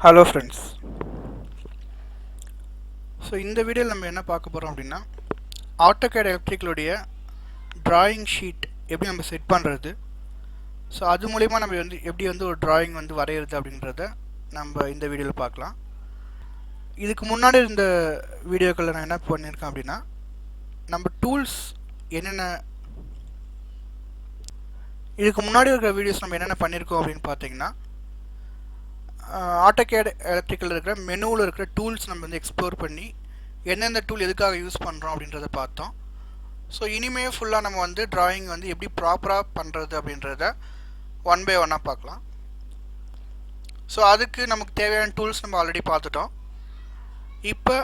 Hello friends. So இந்த வீடியோவில் நம்ம என்ன பார்க்க போகிறோம் அப்படின்னா Autocad Electrical drawing sheet எப்படி நம்ம செட் பண்ணுறது. ஸோ அது மூலமா நம்ம எப்படி ஒரு drawing வரைகிறது அப்படின்றத நம்ம இந்த வீடியோவில் பார்க்கலாம். இதுக்கு முன்னாடி இந்த வீடியோக்களில் நான் என்ன பண்ணியிருக்கேன் அப்படின்னா நம்ம டூல்ஸ் என்னென்ன இதுக்கு முன்னாடி இருக்கிற வீடியோஸ் நம்ம என்னென்ன பண்ணியிருக்கோம் அப்படின்னு பார்த்தீங்கன்னா Autocad Electrical இருக்கிற மெனுவில் இருக்கிற டூல்ஸ் நம்ம எக்ஸ்ப்ளோர் பண்ணி எந்தெந்த டூல் எதுக்காக யூஸ் பண்ணுறோம் அப்படின்றத பார்த்தோம். ஸோ இனிமே ஃபுல்லாக நம்ம drawing எப்படி ப்ராப்பராக பண்ணுறது அப்படின்றத ஒன் பை ஒன்னாக பார்க்கலாம். ஸோ அதுக்கு நமக்கு தேவையான டூல்ஸ் நம்ம ஆல்ரெடி பார்த்துட்டோம். இப்போ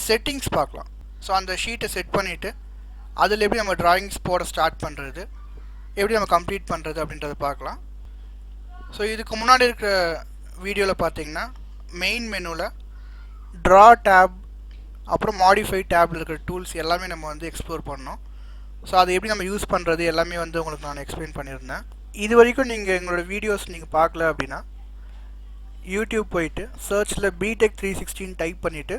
செட்டிங்ஸ் பார்க்கலாம். ஸோ அந்த ஷீட்டை செட் பண்ணிவிட்டு அதில் எப்படி நம்ம drawings போட ஸ்டார்ட் பண்ணுறது, எப்படி நம்ம கம்ப்ளீட் பண்ணுறது அப்படின்றத பார்க்கலாம். ஸோ இதுக்கு முன்னாடி இருக்கிற வீடியோவில் பார்த்தீங்கன்னா மெயின் மெனுவில் ட்ரா டேப் அப்புறம் மாடிஃபை டேப்பில் இருக்கிற டூல்ஸ் எல்லாமே நம்ம எக்ஸ்ப்ளோர் பண்ணோம். ஸோ அதை எப்படி நம்ம யூஸ் பண்ணுறது எல்லாமே உங்களுக்கு நான் எக்ஸ்பிளைன் பண்ணியிருந்தேன். இது வரைக்கும் நீங்கள் எங்களோட வீடியோஸ் நீங்கள் பார்க்கல அப்படின்னா யூடியூப் போயிட்டு சர்ச்சில் பிடெக் 316 டைப் பண்ணிவிட்டு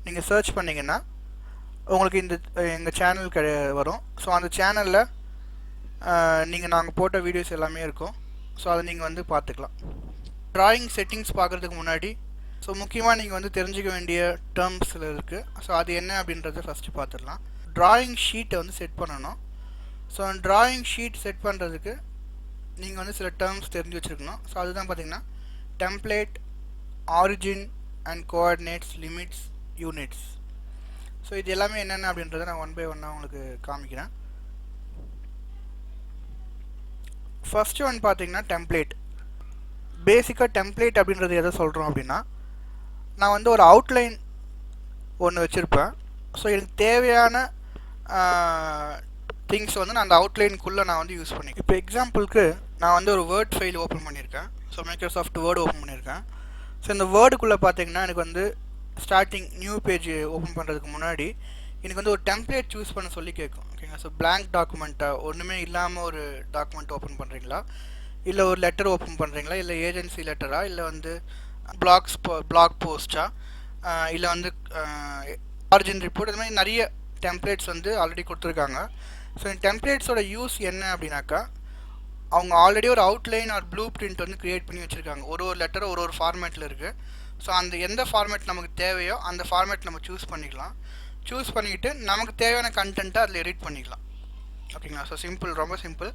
நீங்கள் சர்ச் பண்ணிங்கன்னா உங்களுக்கு எங்கள் சேனல் வரும். ஸோ அந்த சேனலில் நாங்கள் போட்ட வீடியோஸ் எல்லாமே இருக்கும். ஸோ அதை நீங்கள் பார்த்துக்கலாம். ட்ராயிங் செட்டிங்ஸ் பார்க்குறதுக்கு முன்னாடி ஸோ முக்கியமாக நீங்கள் தெரிஞ்சுக்க வேண்டிய டேர்ம்ஸில் இருக்குது. ஸோ அது என்ன அப்படின்றத ஃபஸ்ட்டு பார்த்துடலாம். ட்ராயிங் ஷீட்டை செட் பண்ணணும். ஸோ ட்ராயிங் ஷீட் செட் பண்ணுறதுக்கு நீங்கள் சில டேர்ம்ஸ் தெரிஞ்சு வச்சுருக்கணும். ஸோ அதுதான் பார்த்திங்கன்னா template, origin and coordinates, limits, units. So இது எல்லாமே என்னென்ன அப்படின்றத நான் ஒன் பை ஒன்னாக உங்களுக்கு காமிக்கிறேன். ஃபஸ்ட்டு ஒன் பார்த்திங்கன்னா டெம்ப்ளேட். பேசிக்காக டெம்ப்ளேட் அப்படின்றது எதை சொல்கிறோம் அப்படின்னா நான் ஒரு அவுட்லைன் ஒன்று வச்சுருப்பேன். ஸோ எனக்கு தேவையான திங்ஸ் நான் அந்த அவுட்லைனுக்குள்ளே நான் யூஸ் பண்ணிக்கிறேன். இப்போ எக்ஸாம்பிளுக்கு நான் ஒரு வேர்ட் ஃபைல் ஓப்பன் பண்ணியிருக்கேன். ஸோ மைக்ரோசாஃப்ட் வேர்டு ஓப்பன் பண்ணியிருக்கேன். ஸோ இந்த வேர்டுக்குள்ளே பார்த்தீங்கன்னா எனக்கு ஸ்டார்டிங் நியூ பேஜ் ஓப்பன் பண்ணுறதுக்கு முன்னாடி எனக்கு ஒரு டெம்ப்ளேட் சூஸ் பண்ண சொல்லி கேட்கும். ஓகேங்களா. ஸோ பிளாங்க் டாக்குமெண்ட்டாக ஒன்றுமே இல்லாமல் ஒரு டாக்குமெண்ட் ஓப்பன் பண்ணுறீங்களா, இல்லை ஒரு லெட்டர் ஓப்பன் பண்ணுறீங்களா, இல்லை ஏஜென்சி லெட்டரா, இல்லை பிளாக் போஸ்ட்டா, இல்லை ஆரிஜின் ரிப்போர்ட், இது மாதிரி நிறைய டெம்ப்ளேட்ஸ் ஆல்ரெடி கொடுத்துருக்காங்க. ஸோ இந்த டெம்ப்ளேட்ஸோட யூஸ் என்ன அப்படின்னாக்கா அவங்க ஆல்ரெடி ஒரு அவுட்லைன் ஒரு ப்ளூ பிரிண்ட் க்ரியேட் பண்ணி வச்சுருக்காங்க. ஒரு லெட்டர் ஒரு ஃபார்மேட்டில் இருக்குது. ஸோ அந்த எந்த ஃபார்மேட் நமக்கு தேவையோ அந்த ஃபார்மேட் நம்ம சூஸ் பண்ணிக்கலாம். சூஸ் பண்ணிக்கிட்டு நமக்கு தேவையான கண்டென்ட்டை அதில் எடிட் பண்ணிக்கலாம். ஓகேங்களா. ஸோ சிம்பிள், ரொம்ப சிம்பிள்.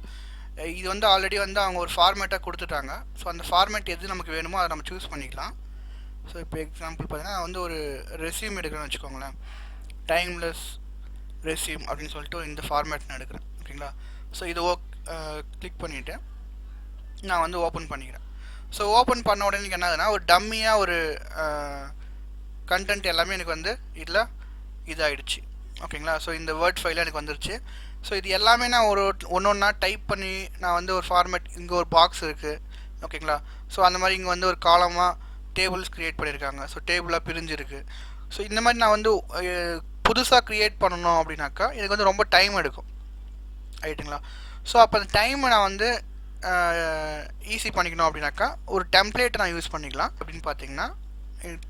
இது ஆல்ரெடி அவங்க ஒரு ஃபார்மேட்டாக கொடுத்துட்டாங்க. ஸோ அந்த ஃபார்மேட் எது நமக்கு வேணுமோ அதை நம்ம சூஸ் பண்ணிக்கலாம். ஸோ இப்போ எக்ஸாம்பிள் பார்த்தீங்கன்னா ஒரு ரெஸ்யூம் எடுக்கிறேன்னு வச்சுக்கோங்களேன். டைம்லெஸ் ரெஸ்யூம் அப்படின்னு சொல்லிட்டு இந்த ஃபார்மேட் நான் எடுக்கிறேன். ஓகேங்களா. ஸோ இது கிளிக் பண்ணிவிட்டு நான் ஓப்பன் பண்ணிக்கிறேன். ஸோ ஓப்பன் பண்ண உடனே எனக்கு என்ன ஆகுதுன்னா ஒரு டம்மியாக ஒரு கண்டென்ட் எல்லாமே எனக்கு இதில் இதாகிடுச்சு. ஓகேங்களா. ஸோ இந்த வேர்ட் ஃபைலில் எனக்கு வந்துருச்சு. ஸோ இது எல்லாமே நான் ஒன்று ஒன்றா டைப் பண்ணி நான் ஒரு ஃபார்மேட், இங்கே ஒரு பாக்ஸ் இருக்குது. ஓகேங்களா. ஸோ அந்த மாதிரி இங்கே ஒரு காலமாக டேபிள்ஸ் க்ரியேட் பண்ணியிருக்காங்க. ஸோ டேபிளாக பிரிஞ்சிருக்கு. ஸோ இந்த மாதிரி நான் புதுசாக க்ரியேட் பண்ணணும் அப்படின்னாக்கா எனக்கு ரொம்ப டைம் எடுக்கும். ரைட்டுங்களா. ஸோ அப்போ அந்த டைமை நான் ஈஸி பண்ணிக்கணும் அப்படின்னாக்கா ஒரு டெம்ப்ளேட்டை நான் யூஸ் பண்ணிக்கலாம். அப்படின்னு பார்த்தீங்கன்னா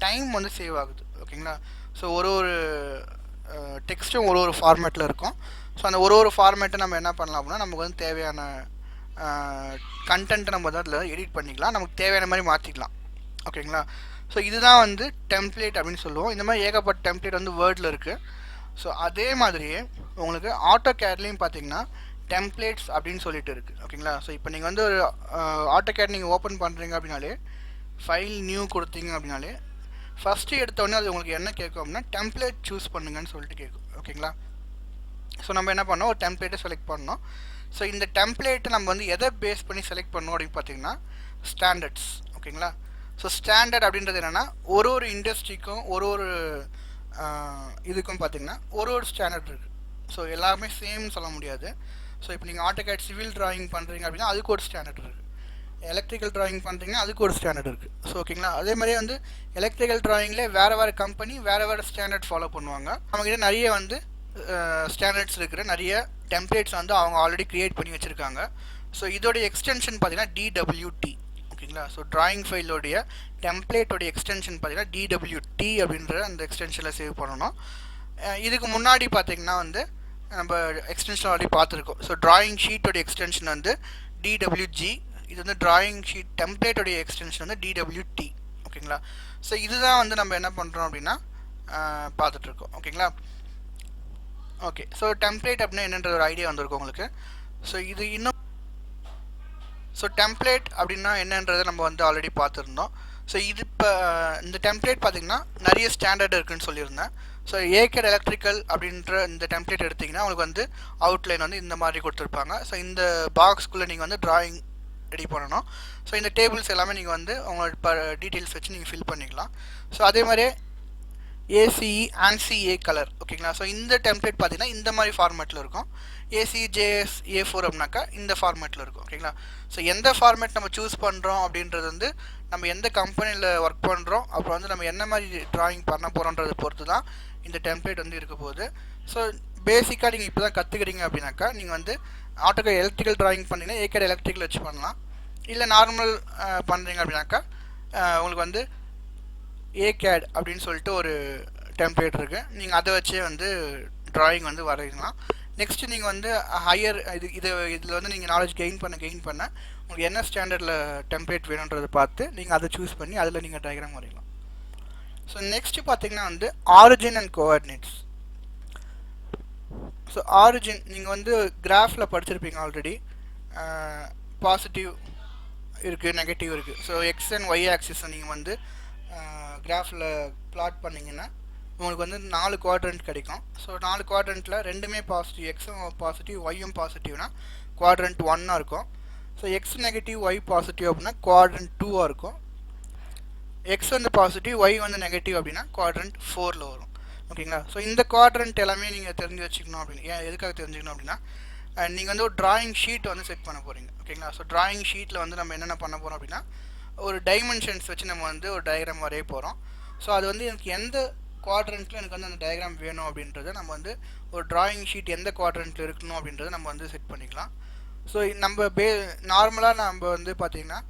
டைம் சேவ் ஆகுது. ஓகேங்களா. ஸோ ஒரு டெக்ஸ்ட்டும் ஒரு ஃபார்மேட்டில் இருக்கும். ஸோ அந்த ஒரு ஃபார்மேட்டை நம்ம என்ன பண்ணலாம் அப்படின்னா நமக்கு தேவையான கண்டென்ட்டை நம்ம அதில் எடிட் பண்ணிக்கலாம். நமக்கு தேவையான மாதிரி மாற்றிக்கலாம். ஓகேங்களா. ஸோ இதுதான் டெம்ப்ளேட் அப்படின்னு சொல்லுவோம். இந்த மாதிரி ஏகப்பட்ட டெம்ப்ளேட் வேர்டில் இருக்குது. ஸோ அதே மாதிரியே உங்களுக்கு ஆட்டோகேட்லேயும் பார்த்தீங்கன்னா டெம்ப்ளேட்ஸ் அப்படின்னு சொல்லிட்டு இருக்குது. ஓகேங்களா. ஸோ இப்போ நீங்கள் ஒரு ஆட்டோகேட் நீங்கள் ஓப்பன் பண்ணுறீங்க அப்படின்னாலே ஃபைல் நியூ கொடுத்தீங்க அப்படின்னாலே ஃபஸ்ட்டு எடுத்தோடனே அது உங்களுக்கு என்ன கேட்கும் அப்படின்னா டெம்ப்ளேட் சூஸ் பண்ணுங்கன்னு சொல்லிட்டு கேட்கும். ஓகேங்களா. ஸோ நம்ம என்ன பண்ணோம், ஒரு டெம்ப்ளேட்டை செலக்ட் பண்ணோம். ஸோ இந்த டெம்ப்ளேட்டை நம்ம எதை பேஸ் பண்ணி செலக்ட் பண்ணோம் அப்படின்னு பார்த்தீங்கன்னா ஸ்டாண்டர்ட்ஸ். ஓகேங்களா. ஸோ ஸ்டாண்டர்ட் அப்படின்றது என்னென்னா ஒரு இண்டஸ்ட்ரிக்கும் ஒரு இதுக்கும் பார்த்தீங்கன்னா ஒரு ஸ்டாண்டர்ட் இருக்குது. ஸோ எல்லாருமே சேம் சொல்ல முடியாது. ஸோ இப்போ நீங்கள் ஆட்டோகேட் சிவில் ட்ராயிங் பண்ணுறீங்க அப்படின்னா அதுக்கு ஒரு ஸ்டாண்டர்ட் இருக்குது. எலக்ட்ரிக்கல் ட்ராயிங் பண்ணுறீங்கன்னா அதுக்கு ஒரு ஸ்டாண்டர்ட் இருக்குது. ஸோ ஓகேங்களா. அதே மாதிரியே எலக்ட்ரிக்கல் ட்ராயிங்லேயே வேறு கம்பெனி வேறு ஸ்டாண்டர்ட் ஃபாலோ பண்ணுவாங்க. நம்மக்கிட்ட நிறைய ஸ்டாண்டர்ட்ஸ் இருக்கிற நிறைய டெம்ப்ளேட்ஸ் அவங்க ஆல்ரெடி க்ரியேட் பண்ணி வச்சுருக்காங்க. ஸோ இதோடைய எக்ஸ்டென்ஷன் பார்த்தீங்கன்னா DWT. ஓகேங்களா. ஸோ டிராயிங் ஃபைலோடைய டெம்ப்ளேட்டோடைய எக்ஸ்டென்ஷன் பார்த்தீங்கன்னா DWT அப்படின்ற அந்த எக்ஸ்டென்ஷனில் சேவ் பண்ணணும். இதுக்கு முன்னாடி பார்த்தீங்கன்னா வந்து நம்ம எக்ஸ்டென்ஷன் ஆல்ரெடி பார்த்துருக்கோம். ஸோ டிராயிங் ஷீட்டோடைய எக்ஸ்டென்ஷன் வந்து DWG, இது வந்து டிராயிங் ஷீட் டெம்ப்ளேட்டோடைய எக்ஸ்டென்ஷன் வந்து DWT. ஓகேங்களா. ஸோ இதுதான் வந்து நம்ம என்ன பண்ணுறோம் அப்படின்னா பார்த்துட்ருக்கோம். ஓகேங்களா. ஓகே, ஸோ டெம்ப்ளேட் அப்படின்னா என்னன்ற ஒரு ஐடியா வந்திருக்கும் உங்களுக்கு. ஸோ இது இன்னும் ஸோ டெம்ப்ளேட் அப்படின்னா என்னன்றதை நம்ம வந்து ஆல்ரெடி பார்த்துருந்தோம். ஸோ இது இப்போ இந்த டெம்ப்ளேட் பார்த்திங்கன்னா நிறைய ஸ்டாண்டர்ட் இருக்குதுன்னு சொல்லியிருந்தேன். ஸோ Autocad எலக்ட்ரிக்கல் அப்படின்ற இந்த டெம்ப்ளேட் எடுத்திங்கன்னா உங்களுக்கு வந்து அவுட்லைன் வந்து இந்த மாதிரி கொடுத்துருப்பாங்க. ஸோ இந்த பாக்ஸ்குள்ளே நீங்கள் வந்து டிராயிங் ரெடி பண்ணணும். ஸோ இந்த டேபிள்ஸ் எல்லாமே நீங்கள் வந்து உங்களோட டீட்டெயில்ஸ் வச்சு நீங்கள் ஃபில் பண்ணிக்கலாம். ஸோ அதே மாதிரியே ACE ANSI கலர். ஓகேங்களா. ஸோ இந்த டெம்ப்ளேட் பார்த்தீங்கன்னா இந்த மாதிரி ஃபார்மேட்டில் இருக்கும். ACJS A4 அப்படின்னாக்கா இந்த ஃபார்மேட்டில் இருக்கும். ஓகேங்களா. ஸோ எந்த ஃபார்மேட் நம்ம சூஸ் பண்ணுறோம் அப்படின்றது வந்து நம்ம எந்த கம்பெனியில் ஒர்க் பண்ணுறோம், அப்புறம் வந்து நம்ம என்ன மாதிரி டிராயிங் பண்ண போகிறோன்றதை பொறுத்து தான் இந்த டெம்ப்ளேட் வந்து இருக்க போகுது. ஸோ பேசிக்காக நீங்கள் இப்போ தான் கற்றுக்கிறீங்க அப்படின்னாக்கா நீங்கள் வந்து Autocad எலக்ட்ரிக்கல் டிராயிங் பண்ணிங்கன்னா Autocad எலக்ட்ரிக்கல் வச்சு பண்ணலாம். இல்லை நார்மல் பண்ணுறீங்க அப்படின்னாக்கா உங்களுக்கு வந்து Autocad அப்படின்னு சொல்லிட்டு ஒரு டெம்ப்ளேட் இருக்குது. நீங்கள் அதை வச்சே வந்து டிராயிங் வந்து வரையலாம். நெக்ஸ்ட்டு நீங்கள் வந்து ஹையர் இதில் வந்து நீங்கள் நாலேஜ் கெயின் பண்ண உங்களுக்கு என்ன ஸ்டாண்டர்டில் டெம்ப்ளேட் வேணுன்றதை பார்த்து நீங்கள் அதை சூஸ் பண்ணி அதில் நீங்கள் டயக்ராம் வரையலாம். ஸோ நெக்ஸ்ட்டு பார்த்தீங்கன்னா வந்து origin and coordinates. So origin நீங்கள் வந்து கிராஃபில் படிச்சிருப்பீங்க ஆல்ரெடி. பாசிட்டிவ் இருக்குது, நெகட்டிவ் இருக்குது. ஸோ எக்ஸ் அண்ட் ஒய் ஆக்சிஸை நீங்கள் வந்து கிராஃபில் பிளாட் பண்ணிங்கன்னா உங்களுக்கு வந்து 4 குவாட்ரண்ட் கிடைக்கும். ஸோ 4 குவாட்ரண்ட்டில் ரெண்டுமே பாசிட்டிவ், எக்ஸும் பாசிட்டிவ் ஒய்யும் பாசிட்டிவ்னா குவாட்ரண்ட் 1 இருக்கும். So x negative y positive அப்படின்னா குவாட்ரண்ட் 2 இருக்கும். எக்ஸ் வந்து பாசிட்டிவ் ஒய் வந்து நெகட்டிவ் அப்படின்னா குவாட்ரண்ட் 4 வரும். ஓகேங்களா. ஸோ இந்த குவாட்ரண்ட் எல்லாமே நீங்கள் தெரிஞ்சு வச்சுக்கணும் அப்படின்னு எதுக்காக தெரிஞ்சுக்கணும் அப்படின்னா நீங்கள் வந்து ஒரு டிராயிங் ஷீட் வந்து செட் பண்ண போகிறீங்க. ஓகேங்களா. ஸோ டிராயிங் ஷீட்டில் வந்து நம்ம என்னென்ன பண்ண போகிறோம் அப்படின்னா ஒரு டைமென்ஷன்ஸ் வச்சு நம்ம வந்து ஒரு டயக்ராம் வரைய போகிறோம். ஸோ அது வந்து எனக்கு எந்த குவாட்ரண்ட்டில் எனக்கு வந்து அந்த டயக்ராம் வேணும் அப்படின்றத நம்ம வந்து ஒரு டிராயிங் ஷீட் எந்த குவாட்ரண்ட்டில் இருக்கணும் அப்படின்றத நம்ம வந்து செட் பண்ணிக்கலாம். ஸோ நம்ம நார்மலாக நம்ம வந்து பார்த்திங்கன்னா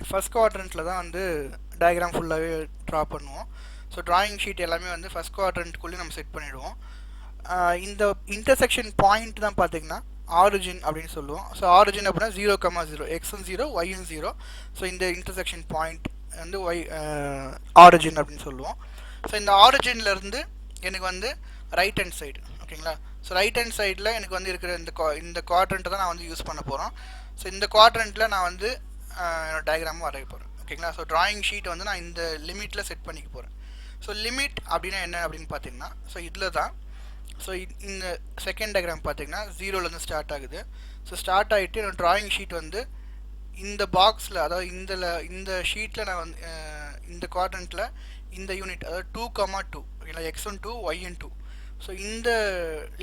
ஃபஸ்ட் குவாட்ரண்ட்டில் தான் வந்து டயக்ராம் ஃபுல்லாகவே ட்ரா பண்ணுவோம். ஸோ டிராயிங் ஷீட் எல்லாமே வந்து ஃபஸ்ட் குவாட்ரண்ட்டுக்குள்ளேயே நம்ம செட் பண்ணிவிடுவோம். இந்த இன்டர்செக்ஷன் பாயிண்ட் தான் பார்த்திங்கன்னா ஆரிஜின் அப்படின்னு சொல்லுவோம். ஸோ ஆரிஜின் அப்படின்னா 0,0 எக்ஸும் 0 ஒய்யும் 0. ஸோ இந்த இன்டர்செக்ஷன் பாயிண்ட் வந்து ஆரிஜின் அப்படின்னு சொல்லுவோம். ஸோ இந்த ஆரிஜின்லேருந்து எனக்கு வந்து ரைட் ஹேண்ட் சைடு. ஓகேங்களா. ஸோ ரைட் ஹேண்ட் சைடில் எனக்கு வந்து இருக்கிற இந்த குவாட்ரண்ட்டை தான் நான் வந்து யூஸ் பண்ண போகிறோம். ஸோ இந்த குவாட்ரண்ட்டில் நான் வந்து என்னோட டயக்ராமும் வரைய போகிறேன். ஓகேங்களா. ஸோ டிராயிங் ஷீட் வந்து நான் இந்த லிமிட்டில் செட் பண்ணிக்க போகிறேன். ஸோ லிமிட் அப்படின்னா என்ன அப்படின்னு பார்த்தீங்கன்னா ஸோ இதில் தான் ஸோ இந்த செகண்ட் டயக்ராம் பார்த்தீங்கன்னா 0லேருந்து ஸ்டார்ட் ஆகுது. ஸோ ஸ்டார்ட் ஆகிட்டு என்னோட டிராயிங் ஷீட் வந்து இந்த பாக்ஸில், அதாவது இந்த ஷீட்டில் நான் வந்து இந்த குவாட்ரண்ட்டில் இந்த யூனிட், அதாவது 2,2 ஓகேங்களா, எக்ஸும் 2 ஒய்யும் 2. ஸோ இந்த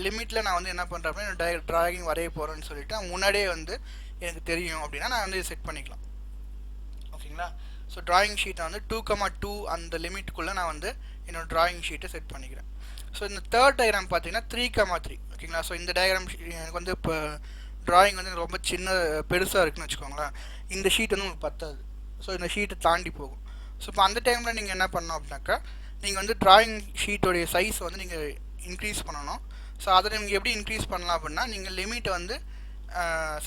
லிமிட்டில் நான் வந்து என்ன பண்ணுறேன் அப்படின்னா டிராயிங் வரைய போகிறேன்னு சொல்லிட்டு முன்னாடியே வந்து எனக்கு தெரியும் அப்படின்னா நான் வந்து செட் பண்ணிக்கலாம். ஓகேங்களா. ஸோ டிராயிங் ஷீட்டை வந்து 2,2 அந்த லிமிட்டுக்குள்ளே நான் வந்து என்னோடய டிராயிங் ஷீட்டை செட் பண்ணிக்கிறேன். ஸோ இந்த தேர்ட் டயக்ராம் பார்த்தீங்கன்னா 3,3 ஓகேங்களா. ஸோ இந்த டயக்ராம் எனக்கு வந்து இப்போ டிராயிங் வந்து ரொம்ப பெருசாக இருக்குன்னு வச்சுக்கோங்களேன். இந்த ஷீட் வந்து உங்களுக்கு பத்தாது. ஸோ இந்த ஷீட்டை தாண்டி போகும். ஸோ இப்போ அந்த டைமில் நீங்கள் என்ன பண்ணணும் அப்படின்னாக்கா நீங்கள் வந்து டிராயிங் ஷீட்டோடைய சைஸ் வந்து நீங்கள் இன்க்ரீஸ் பண்ணணும். ஸோ அதை நீங்கள் எப்படி இன்க்ரீஸ் பண்ணலாம் அப்படின்னா நீங்கள் லிமிட்டை வந்து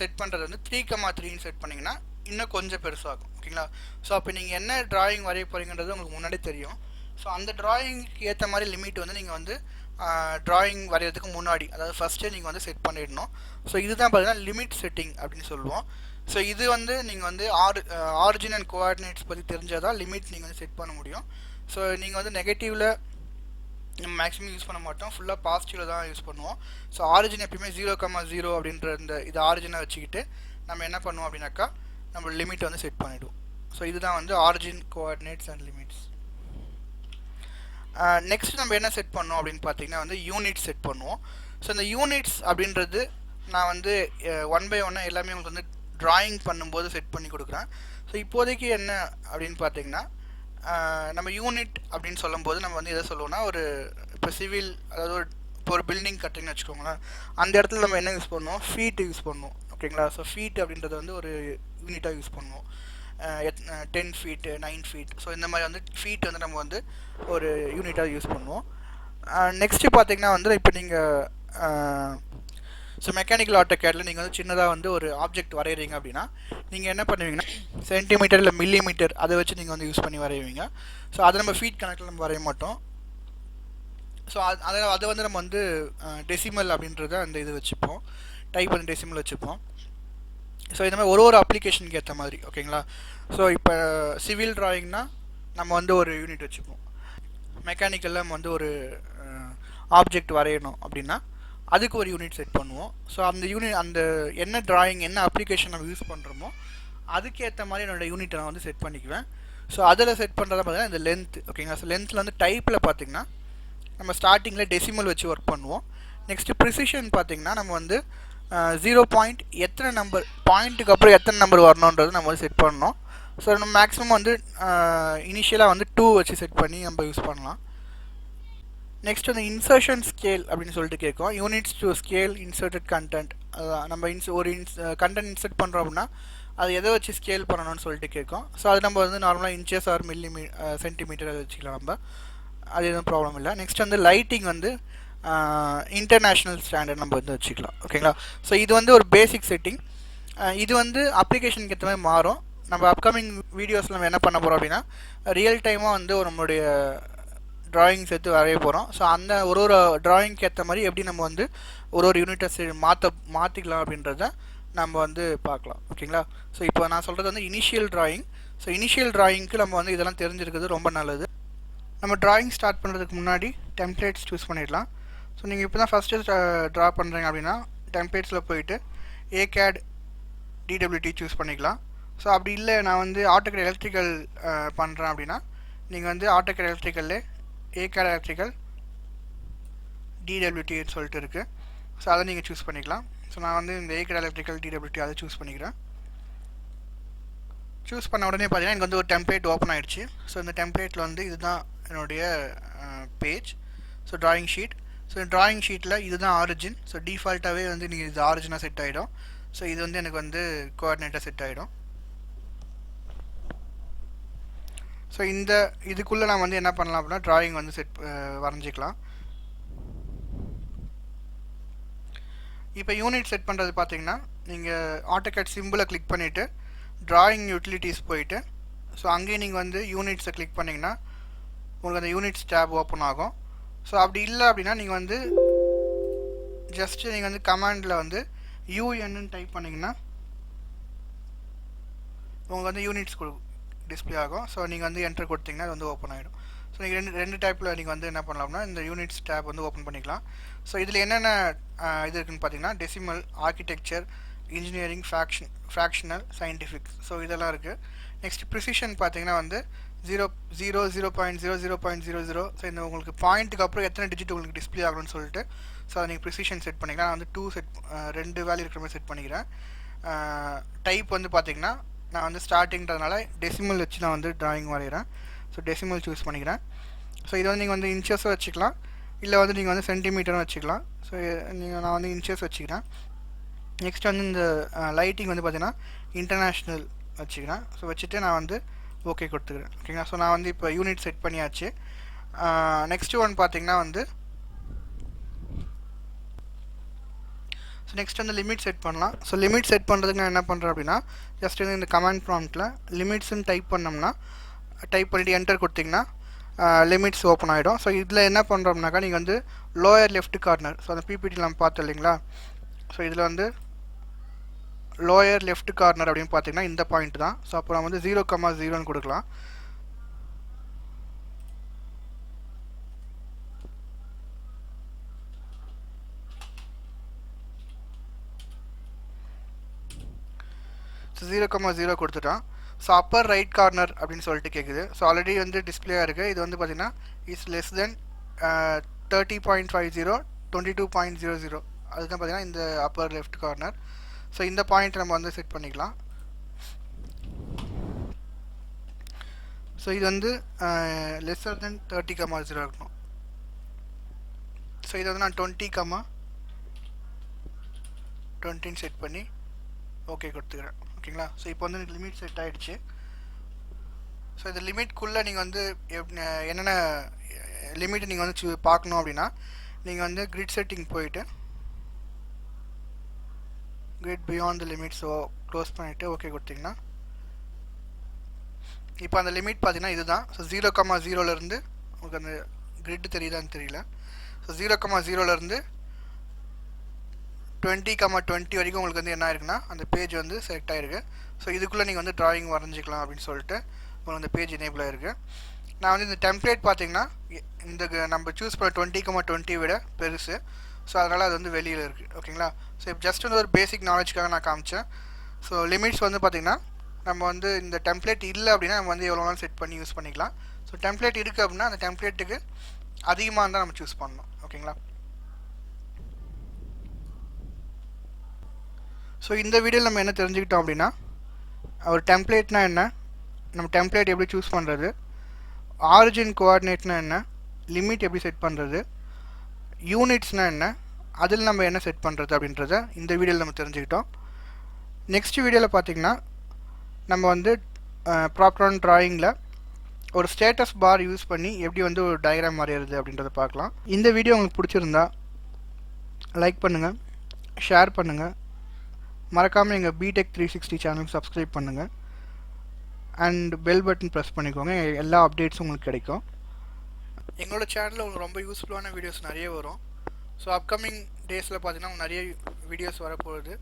செட் பண்ணுறது வந்து 3,3ன்னு செட் பண்ணிங்கன்னா இன்னும் கொஞ்சம் பெருசாகும். ஓகேங்களா. ஸோ அப்போ நீங்கள் என்ன டிராயிங் வரைய போகிறீங்கன்றது உங்களுக்கு முன்னாடி தெரியும். ஸோ அந்த டிராயிங்க்கு ஏற்ற மாதிரி லிமிட் வந்து நீங்கள் வந்து டிராயிங் வரைகிறதுக்கு முன்னாடி, அதாவது ஃபஸ்ட்டே நீங்கள் வந்து செட் பண்ணிடணும். ஸோ இதுதான் பார்த்தீங்கன்னா லிமிட் செட்டிங் அப்படின்னு சொல்லுவோம். ஸோ இது வந்து நீங்கள் வந்து ஆரிஜின் அண்ட் கோஆர்டினேட்ஸ் பற்றி தெரிஞ்சால் தான் லிமிட் நீங்கள் வந்து செட் பண்ண முடியும். ஸோ நீங்கள் வந்து நெகட்டிவில் நம்ம மேக்ஸிமம் யூஸ் பண்ண மாட்டோம், ஃபுல்லாக பாசிட்டிவில் தான் யூஸ் பண்ணுவோம். ஸோ ஆரிஜின் எப்பயுமே 0,0 அப்படின்ற இது ஆரிஜினை வச்சுக்கிட்டு நம்ம என்ன பண்ணுவோம் அப்படின்னாக்கா நம்ம லிமிட் வந்து செட் பண்ணிவிடுவோம். ஸோ இதுதான் வந்து origin, coordinates and limits. Next நம்ம என்ன செட் பண்ணோம் அப்படின்னு பார்த்தீங்கன்னா வந்து யூனிட் செட் பண்ணுவோம். ஸோ இந்த யூனிட்ஸ் அப்படின்றது நான் வந்து 1 by 1 எல்லாமே உங்களுக்கு வந்து டிராயிங் பண்ணும்போது செட் பண்ணி கொடுக்குறேன். ஸோ இப்போதைக்கு என்ன அப்படின்னு பார்த்தீங்கன்னா நம்ம யூனிட் அப்படின்னு சொல்லும்போது நம்ம வந்து எதை சொல்லுவோம்னா இப்போ சிவில், அதாவது இப்போ ஒரு பில்டிங் கட்டுறீங்கன்னு வச்சுக்கோங்களேன், அந்த இடத்துல நம்ம என்ன யூஸ் பண்ணுவோம், ஃபீட் யூஸ் பண்ணுவோம். ஓகேங்களா. ஸோ ஃபீட் அப்படின்றது வந்து ஒரு யூனிட்டாக யூஸ் பண்ணுவோம். 10 ஃபீட்டு 9 ஃபீட். ஸோ இந்த மாதிரி வந்து ஃபீட் வந்து நம்ம வந்து ஒரு யூனிட்டாக யூஸ் பண்ணுவோம். நெக்ஸ்ட்டு பார்த்தீங்கன்னா வந்து இப்போ நீங்கள் ஸோ மெக்கானிக்கல் ஆட்டோகேடில் நீங்கள் வந்து சின்னதாக வந்து ஒரு ஆப்ஜெக்ட் வரைகிறீங்க அப்படின்னா நீங்கள் என்ன பண்ணுவீங்கன்னா சென்டிமீட்டர் இல்லை மில்லிமீட்டர் அதை வச்சு நீங்கள் வந்து யூஸ் பண்ணி வரைவீங்க. ஸோ அதை நம்ம ஃபீட் கணக்கில் நம்ம வரைய மாட்டோம். ஸோ அதை வந்து நம்ம வந்து டெசிமல் அப்படின்றத அந்த இது வச்சுப்போம், டைப் வந்து டெசிமல் வச்சுப்போம். ஸோ இந்த மாதிரி ஒரு அப்ளிகேஷனுக்கு ஏற்ற மாதிரி ஓகேங்களா. ஸோ இப்போ சிவில் ட்ராயிங்னா நம்ம வந்து ஒரு யூனிட் வச்சுப்போம். மெக்கானிக்கலில் நம்ம வந்து ஒரு ஆப்ஜெக்ட் வரையணும் அப்படின்னா அதுக்கு ஒரு யூனிட் செட் பண்ணுவோம். ஸோ அந்த என்ன ட்ராயிங் என்ன அப்ளிகேஷன் நம்ம யூஸ் பண்ணுறோமோ அதுக்கேற்ற மாதிரி என்னோடய யூனிட்டை நான் வந்து செட் பண்ணிக்குவேன். ஸோ அதில் செட் பண்ணுறத பார்த்தீங்கன்னா இந்த லென்த் ஓகேங்களா. ஸோ லென்த்தில் வந்து டைப்பில் பார்த்திங்கன்னா நம்ம ஸ்டார்டிங்கில் டெசிமல் வச்சு ஒர்க் பண்ணுவோம். நெக்ஸ்ட்டு ப்ரிசிஷன் பார்த்திங்கன்னா நம்ம வந்து 0 பாயிண்ட் எத்தனை நம்பர் பாயிண்ட்டுக்கு அப்புறம் எத்தனை நம்பர் வரணுன்றது நம்ம வந்து செட் பண்ணணும். ஸோ நம்ம மேக்ஸிமம் வந்து இனிஷியலாக வந்து 2 வச்சு செட் பண்ணி நம்ம யூஸ் பண்ணலாம். நெக்ஸ்ட் வந்து இன்சர்ஷன் ஸ்கேல் அப்படின்னு சொல்லிட்டு கேட்கும். Units to scale inserted content. நம்ம ஒரு கண்டென்ட் இன்சர்ட் பண்ணுறோம் அப்படின்னா அது எதை வச்சு ஸ்கேல் பண்ணணும்னு சொல்லிட்டு கேட்கும். ஸோ அது நம்ம வந்து நார்மலாக இன்ச்சஸ் ஆர் சென்டிமீட்டர் அதை வச்சுக்கலாம் நம்ம, அது எதுவும் ப்ராப்ளம் இல்லை. நெக்ஸ்ட் வந்து லைட்டிங் வந்து இன்டர்நேஷ்னல் ஸ்டாண்டர்ட் நம்ம வந்து வச்சுக்கலாம் ஓகேங்களா. ஸோ இது வந்து ஒரு பேசிக் செட்டிங். இது வந்து அப்ளிகேஷனுக்கு ஏற்ற மாதிரி மாறும். நம்ம அப்கமிங் வீடியோஸில் நம்ம என்ன பண்ண போகிறோம் அப்படின்னா ரியல் டைமாக வந்து நம்மளுடைய ட்ராயிங்ஸ் எடுத்து வரைய போகிறோம். ஸோ அந்த ஒரு ட்ராயிங்க்கு ஏற்ற மாதிரி எப்படி நம்ம வந்து ஒரு யூனிட்டை மாற்றிக்கலாம் அப்படின்றத நம்ம வந்து பார்க்கலாம் ஓகேங்களா. ஸோ இப்போ நான் சொல்கிறது வந்து இனிஷியல் ட்ராயிங். ஸோ இனிஷியல் ட்ராயிங்க்கு நம்ம வந்து இதெல்லாம் தெரிஞ்சிருக்கிறது ரொம்ப நல்லது. நம்ம ட்ராயிங் ஸ்டார்ட் பண்ணுறதுக்கு முன்னாடி டெம்ப்ளேட்ஸ் சூஸ் பண்ணிடலாம். ஸோ நீங்கள் இப்போ தான் ஃபஸ்ட்டு ட்ரா பண்ணுறீங்க அப்படின்னா டெம்ப்ளேட்ஸில் போயிட்டு ஏகேட் டிடபிள்யூடி சூஸ் பண்ணிக்கலாம். ஸோ அப்படி இல்லை நான் வந்து ஆட்டோகேட் எலக்ட்ரிக்கல் பண்ணுறேன் அப்படின்னா நீங்கள் வந்து ஆட்டோகேட் எலக்ட்ரிக்கல்லே ஏகேட் எலக்ட்ரிக்கல் டிடபிள்யூடின்னு சொல்லிட்டு இருக்குது. ஸோ அதை நீங்கள் சூஸ் பண்ணிக்கலாம். ஸோ நான் வந்து இந்த ஏகேட் எலக்ட்ரிக்கல் டிடபிள்யூடி அதை சூஸ் பண்ணிக்கிறேன். சூஸ் பண்ண உடனே பார்த்தீங்கன்னா எனக்கு வந்து ஒரு டெம்ப்ளேட் ஓப்பன் ஆகிடுச்சு. ஸோ இந்த டெம்ப்ளேட்டில் வந்து இதுதான் என்னுடைய page. So drawing sheet. So drawing ஷீட்டில் இதுதான் ஆரிஜின். ஸோ டிஃபால்ட்டாகவே வந்து நீங்கள் இது ஆரிஜினாக செட் ஆகிடும். ஸோ இது வந்து எனக்கு வந்து கோஆர்டினேட்டாக செட் ஆகிடும். ஸோ இதுக்குள்ளே நான் வந்து என்ன பண்ணலாம் அப்படின்னா ட்ராயிங் வந்து வரைஞ்சிக்கலாம். இப்போ யூனிட் செட் பண்ணுறது பார்த்தீங்கன்னா நீங்கள் ஆட்டோகேட் சிம்பிளை கிளிக் பண்ணிவிட்டு ட்ராயிங் யூட்டிலிட்டிஸ் போயிட்டு ஸோ அங்கேயும் நீங்கள் வந்து யூனிட்ஸை கிளிக் பண்ணிங்கன்னா உங்களுக்கு அந்த யூனிட்ஸ் டேப் ஓப்பன் ஆகும். ஸோ அப்படி இல்லை அப்படின்னா நீங்கள் வந்து ஜஸ்ட்டு நீங்கள் வந்து கமாண்டில் வந்து யூஎன்னு டைப் பண்ணிங்கன்னா உங்களுக்கு வந்து யூனிட்ஸ் டிஸ்பிளே ஆகும். ஸோ நீங்கள் வந்து என்டர் கொடுத்தீங்கன்னா அது வந்து ஓப்பன் ஆகிடும். ஸோ நீங்கள் ரெண்டு டைப்பில் நீங்கள் வந்து என்ன பண்ணலாம்னா இந்த யூனிட்ஸ் டேப் வந்து ஓப்பன் பண்ணிக்கலாம். ஸோ இதில் என்னென்ன இது இருக்குதுன்னு பார்த்தீங்கன்னா decimal, architecture, engineering, fractional, scientific. So இதெல்லாம் இருக்குது. நெக்ஸ்ட் ப்ரிசிஷன் பார்த்தீங்கன்னா வந்து 0.00.00. ஸோ இந்த உங்களுக்கு பாயிண்ட்டுக்கு அப்புறம் எத்தனை டிஜிட் உங்களுக்கு டிஸ்பிளே ஆகணும்னு சொல்லிட்டு ஸோ அதை நீங்கள் ப்ரிசிஷன் செட் பண்ணிக்கலாம். நான் வந்து 2 வேல்யூ இருக்கிற மாதிரி செட் பண்ணிக்கிறேன். டைப் வந்து பார்த்தீங்கன்னா நான் வந்து ஸ்டார்டிங்கிறதுனால டெசிமல் வச்சு நான் வந்து ட்ராயிங் வரைகிறேன். ஸோ டெசிமல் சூஸ் பண்ணிக்கிறேன். ஸோ இதை வந்து நீங்கள் வந்து இன்ச்சஸும் வச்சுக்கலாம், இல்லை வந்து நீங்கள் வந்து சென்டிமீட்டரும் வச்சுக்கலாம். ஸோ நான் வந்து இன்ச்சஸ் வச்சுக்கிறேன். நெக்ஸ்ட் வந்து இந்த லைட்டிங் வந்து பார்த்தீங்கன்னா இன்டர்நேஷ்னல் வச்சுக்கிறேன். ஸோ வச்சுட்டு நான் வந்து ஓகே கொடுத்துக்கிறேன் ஓகேங்களா. ஸோ நான் வந்து இப்போ யூனிட் செட் பண்ணியாச்சு. நெக்ஸ்ட்டு ஒன் பார்த்தீங்கன்னா வந்து ஸோ நெக்ஸ்ட் வந்து லிமிட் செட் பண்ணலாம். ஸோ லிமிட் செட் பண்ணுறதுக்கு நான் என்ன பண்ணுறேன் அப்படின்னா ஜஸ்ட் வந்து இந்த கமாண்ட் ப்ராம்ப்ட்டில் லிமிட்ஸ்ன்னு டைப் பண்ணோம்னா டைப் பண்ணிவிட்டு என்டர் கொடுத்திங்கன்னா லிமிட்ஸ் ஓப்பன் ஆகிடும். ஸோ இதில் என்ன பண்ணுறோம்னாக்கா நீங்கள் வந்து லோயர் லெஃப்ட் கார்னர், ஸோ அந்த பிபிடி நம்ம பார்த்தோம் இல்லைங்களா. ஸோ இதில் வந்து லோயர் லெஃப்ட் கார்னர் அப்படின்னு பார்த்தீங்கன்னா இந்த பாயிண்ட் தான். ஸோ அப்போ நம்ம வந்து 0,0ன்னு கொடுக்கலாம். ஸோ 0,0 கொடுத்துட்டோம். ஸோ அப்பர் ரைட் கார்னர் அப்படின்னு சொல்லிட்டு கேட்குது. ஸோ ஆல்ரெடி வந்து டிஸ்பிளேயாக இருக்குது. இது வந்து பார்த்திங்கன்னா இஸ் லெஸ் தென் 30.50 22.00 அதுதான் பார்த்திங்கன்னா இந்த அப்பர் லெஃப்ட் கார்னர். ஸோ இந்த பாயிண்ட் நம்ம வந்து செட் பண்ணிக்கலாம். ஸோ இது வந்து லெஸ்ஸர் தென் 30,0 இருக்கணும். ஸோ இதை வந்து நான் 20,20 செட் பண்ணி ஓகே கொடுத்துக்கிறேன் ஓகேங்களா. ஸோ இப்போ வந்து லிமிட் செட் ஆகிடுச்சு. ஸோ இந்த லிமிட்குள்ளே நீங்கள் வந்து என்னென்ன லிமிட் நீங்கள் வந்து பார்க்கணும் அப்படின்னா நீங்கள் வந்து கிரிட் செட்டிங் போயிட்டு grid beyond the limit so close பண்ணிவிட்டு ஓகே கொடுத்தீங்கன்னா இப்போ அந்த லிமிட் பார்த்தீங்கன்னா இதுதான். ஸோ 0,0லேருந்து உங்களுக்கு அந்த கிரிட் தெரியுதான்னு தெரியல. ஸோ 0,0லேருந்து 20,20 வரைக்கும் உங்களுக்கு வந்து என்ன இருக்குன்னா அந்த பேஜ் வந்து செலக்ட் ஆகிருக்கு. ஸோ இதுக்குள்ளே நீங்கள் வந்து டிராயிங் வரைஞ்சிக்கலாம் அப்படின்னு சொல்லிட்டு உங்களுக்கு அந்த பேஜ் எனேபிள் ஆகிருக்கு. நான் வந்து இந்த டெம்ப்ளேட் பார்த்தீங்கன்னா இந்த நம்ம சூஸ் பண்ண 20,20 விட பெருசு. ஸோ அதனால் அது வந்து வெளியில் இருக்குது. ஓகேங்களா. ஸோ இப்போ ஜஸ்ட் வந்து ஒரு பேசிக் நாலேஜ்க்காக நான் காமிச்சேன். ஸோ லிமிட்ஸ் வந்து பார்த்திங்கன்னா நம்ம வந்து இந்த டெம்ப்ளேட் இல்லை அப்படின்னா நம்ம வந்து எவ்வளோ நாள் செட் பண்ணி யூஸ் பண்ணிக்கலாம். ஸோ டெம்ப்ளேட் இருக்குது அப்படின்னா அந்த டெம்ப்ளேட்டுக்கு அதிகமாக இருந்தால் நம்ம சூஸ் பண்ணணும். ஓகேங்களா. ஸோ இந்த வீடியோவில் நம்ம என்ன தெரிஞ்சுக்கிட்டோம் அப்படின்னா ஒரு டெம்ப்ளேட்னா என்ன, நம்ம டெம்ப்ளேட் எப்படி சூஸ் பண்ணுறது, ஆரிஜின் கோஆர்டினேட்னா என்ன, லிமிட் எப்படி செட் பண்ணுறது, யூனிட்ஸ்னால் என்ன, அதில் நம்ம என்ன செட் பண்ணுறது அப்படின்றத இந்த வீடியோவில் நம்ம தெரிஞ்சுக்கிட்டோம். நெக்ஸ்ட் வீடியோவில் பார்த்திங்கன்னா நம்ம வந்து ப்ராப்பரான ட்ராயிங்கில் ஒரு ஸ்டேட்டஸ் பார் யூஸ் பண்ணி எப்படி வந்து ஒரு டயக்ராம் வரைகிறது அப்படின்றத பார்க்கலாம். இந்த வீடியோ உங்களுக்கு பிடிச்சிருந்தா லைக் பண்ணுங்கள், ஷேர் பண்ணுங்கள், மறக்காமல் எங்கள் பிடெக் 360 சேனல் சப்ஸ்கிரைப் பண்ணுங்கள் அண்ட் பெல் பட்டன் ப்ரெஸ் பண்ணிக்கோங்க. எல்லா அப்டேட்ஸும் உங்களுக்கு கிடைக்கும். எங்களோட சேனலில் உங்களுக்கு ரொம்ப யூஸ்ஃபுல்லான வீடியோஸ் நிறைய வரும். ஸோ அப்கமிங் டேஸில் பார்த்தீங்கன்னா நிறைய வீடியோஸ் வரப்போகுது.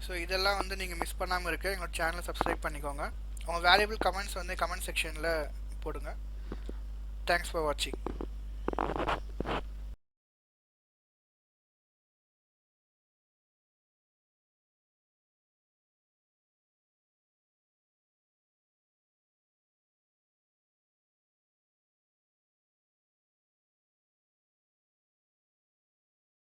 ஸோ இதெல்லாம் வந்து நீங்கள் மிஸ் பண்ணாமல் இருக்க எங்களோட சேனலை சப்ஸ்கிரைப் பண்ணிக்கோங்க. உங்கள் வேல்யூபிள் கமெண்ட்ஸ் வந்து கமெண்ட் செக்ஷனில் போடுங்க. தேங்க்ஸ் ஃபார் வாட்சிங்.